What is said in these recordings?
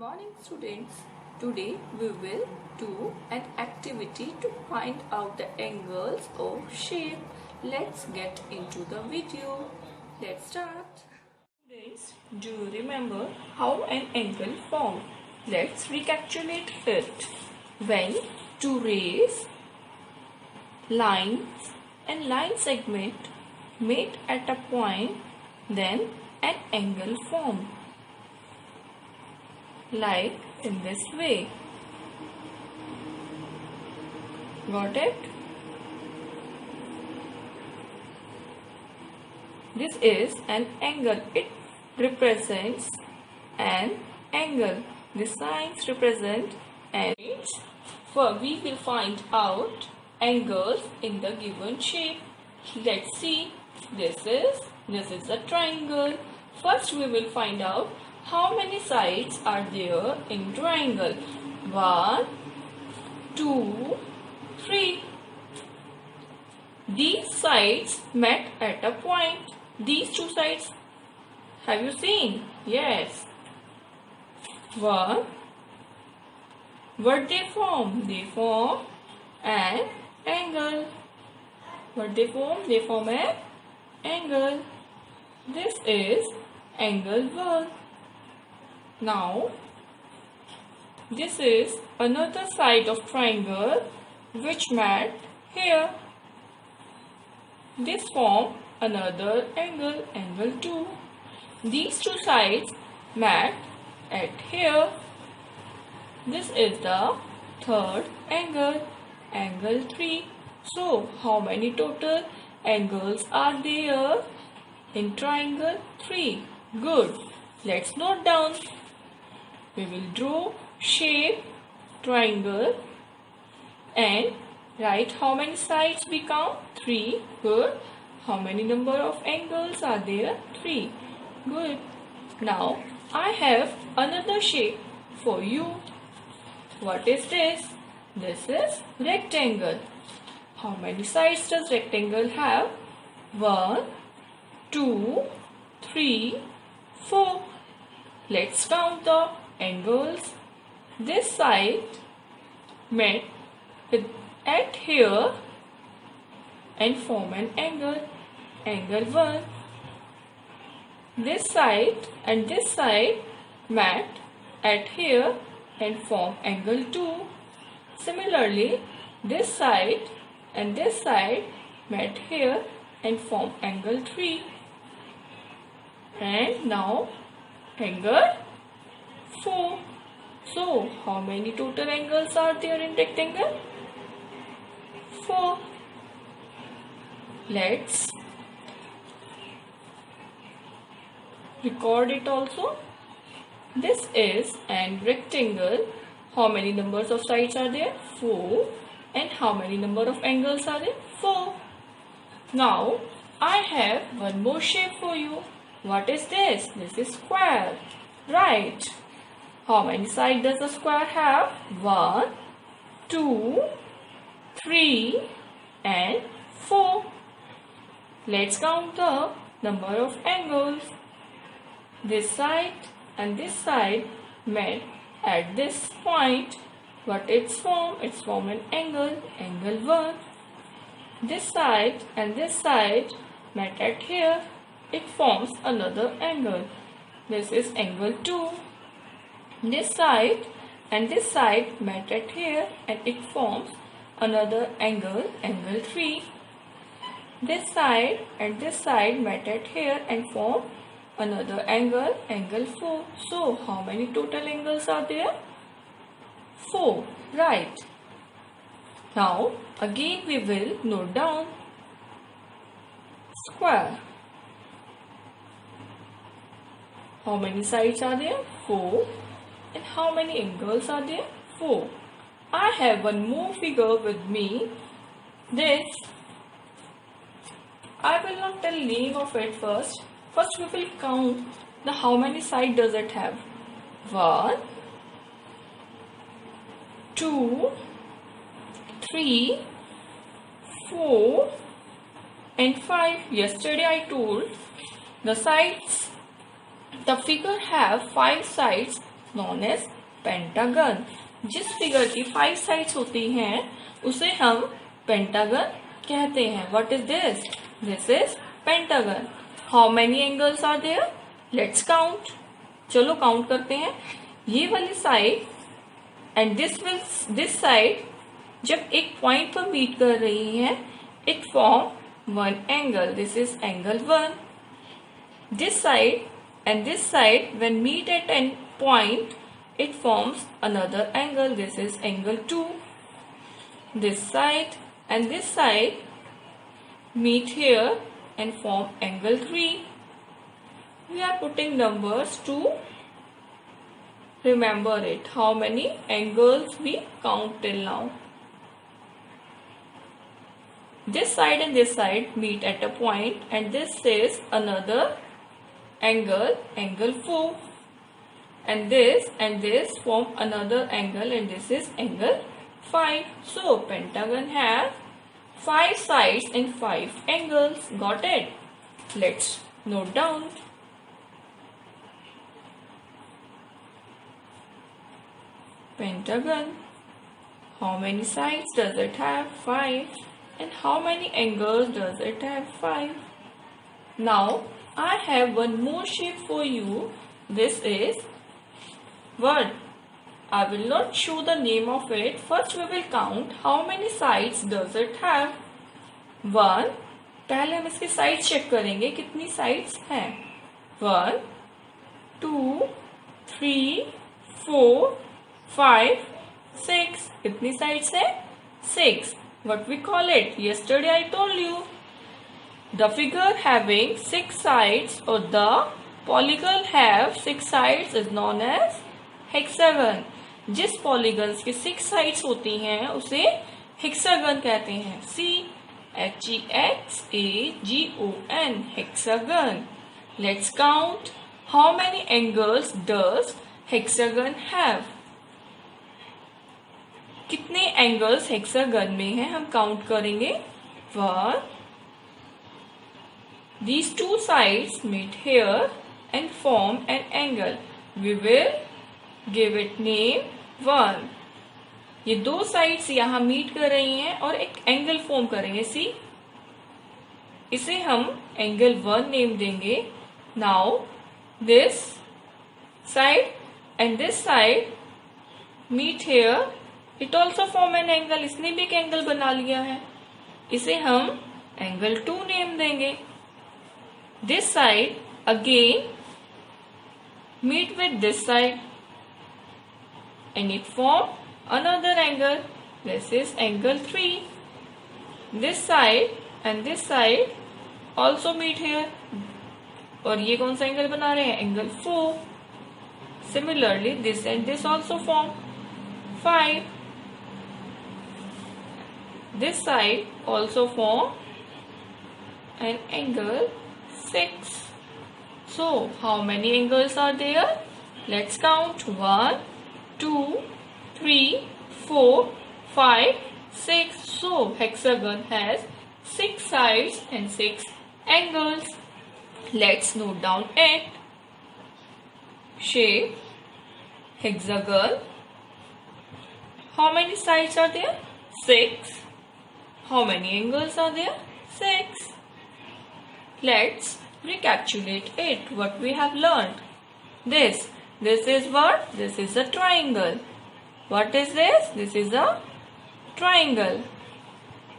Morning students, today we will do an activity to find out the angles of shape. Let's get into the video. Let's start. Students, do you remember how an angle formed? Let's recapitulate it. When two rays, lines and line segment meet at a point, then an angle formed. Like in this way. Got it? This is an angle. It represents an angle. The signs represent an image. For we will find out angles in the given shape. Let's see. This is a triangle. First we will find out how many sides are there in triangle? 1, 2, 3. These sides met at a point. These two sides, have you seen? Yes. 1. What they form? They form an angle. What they form? They form an angle. This is angle 1. Now, this is another side of triangle which met here. This form another angle, angle 2. These two sides met at here. This is the third angle, angle 3. So, how many total angles are there in triangle? 3. Good. Let's note down. We will draw shape triangle and write how many sides we count. 3. Good. How many number of angles are there? 3. Good. Now I have another shape for you. What is this? This is rectangle. How many sides does rectangle have? 1, 2, 3, 4. Let's count the angles. This side met at here and form an angle, angle 1. This side and this side met at here and form angle 2. Similarly, this side and this side met here and form angle 3. And now angle 4. So, how many total angles are there in rectangle? 4. Let's record it also. This is an rectangle. How many numbers of sides are there? 4. And how many number of angles are there? 4. Now, I have one more shape for you. What is this? This is square. Right. How many sides does a square have? 1, 2, 3 and 4. Let's count the number of angles. This side and this side met at this point. What it's form? It's form an angle, angle 1. This side and this side met at here. It forms another angle. This is angle 2. This side and this side met at here and it forms another angle, angle 3. This side and this side met at here and form another angle, angle 4. So, how many total angles are there? 4. Right. Now, again we will note down square. How many sides are there? 4. And how many angles are there? 4. I have one more figure with me. This, I will not tell name of it first. First we will count the how many sides does it have. 1, 2, 3, 4 and 5. Yesterday I told the sides The figure have 5 sides known as pentagon. जिस figure की 5 sides होती हैं उसे हम pentagon कहते हैं. What is this? This is pentagon. How many angles are there? Let's count. चलो count करते हैं. ये वाली साइड एंड दिस साइड जब एक पॉइंट पर मीट कर रही है, it form one angle. This is angle 1. This side and this side when meet at an point, it forms another angle. This is angle 2. This side and this side meet here and form angle 3. We are putting numbers to remember it. How many angles we count till now? This side and this side meet at a point and this is another angle, angle 4, and this form another angle and this is angle 5. So pentagon have 5 sides and 5 angles. Got it? Let's note down. Pentagon. How many sides does it have? 5. And how many angles does it have? 5. Now I have one more shape for you. This is word. I will not show the name of it. First we will count how many sides does it have. 1. पहले हम इसके side check करेंगे कितनी sides हैं. 1, 2, 3, 4, 5, 6. कितनी sides है? 6. What we call it? Yesterday I told you. The figure having 6 sides or the polygon have 6 sides is known as hexagon. जिस polygons की 6 sides होती हैं उसे hexagon कहते हैं. hexagon, hexagon. Let's count. How many angles does hexagon have? कितने angles hexagon में हैं हम count करेंगे. 1. These two sides meet here and form an angle. We will give it name 1. ये दो sides यहाँ meet कर रही हैं और एक angle form करेंगे. See? इसे हम angle 1 name देंगे. Now this side and this side meet here. It also form an angle. इसने भी एक angle बना लिया है. इसे हम angle 2 name देंगे. This side again meet with this side and it form another angle. This is angle 3. This side and this side also meet here. और ये कौन सा एंगल बना रहे हैं? Angle 4. Similarly this and this also form 5. This side also form an angle 6. So how many angles are there? Let's count. 1, 2, 3, 4, 5, 6. So hexagon has 6 sides and 6 angles. Let's note down it. Shape hexagon. How many sides are there? 6. How many angles are there? 6. Let's recapitulate it. What we have learned. This is what? This is a triangle. What is this? This is a triangle.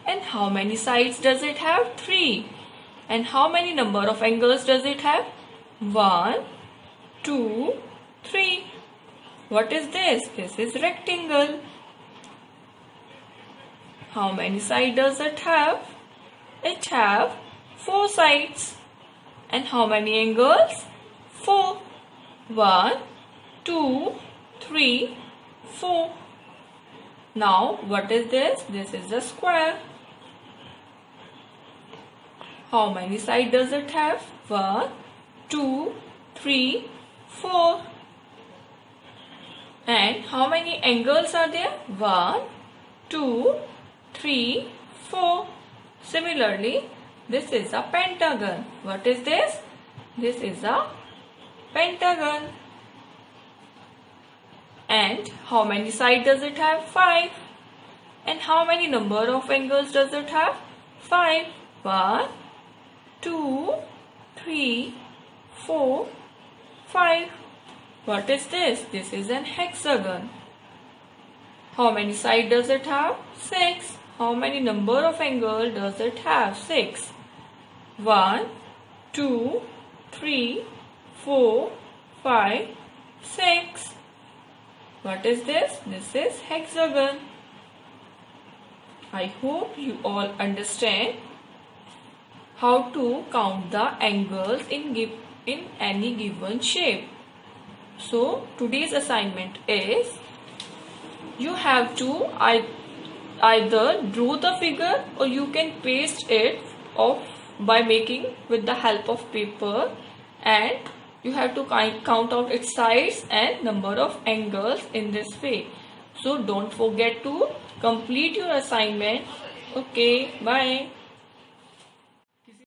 And how many sides does it have? 3. And how many number of angles does it have? 1, 2, 3. What is this? This is rectangle. How many sides does it have? It have 4 sides. And how many angles? 4. 1, 2, 3, 4. Now what is this? This is a square. How many sides does it have? 1, 2, 3, 4. And how many angles are there? 1, 2, 3, 4. Similarly, this is a pentagon. What is this? This is a pentagon. And how many sides does it have? 5. And how many number of angles does it have? 5. 1, 2, 3, 4, 5. What is this? This is an hexagon. How many sides does it have? 6. How many number of angles does it have? 6. 1, 2, 3, 4, 5, 6. What is this? This is hexagon. I hope you all understand how to count the angles in any given shape. So today's assignment is you have to either draw the figure or you can paste it off by making with the help of paper, and you have to count out its sides and number of angles in this way. So don't forget to complete your assignment. Okay, bye.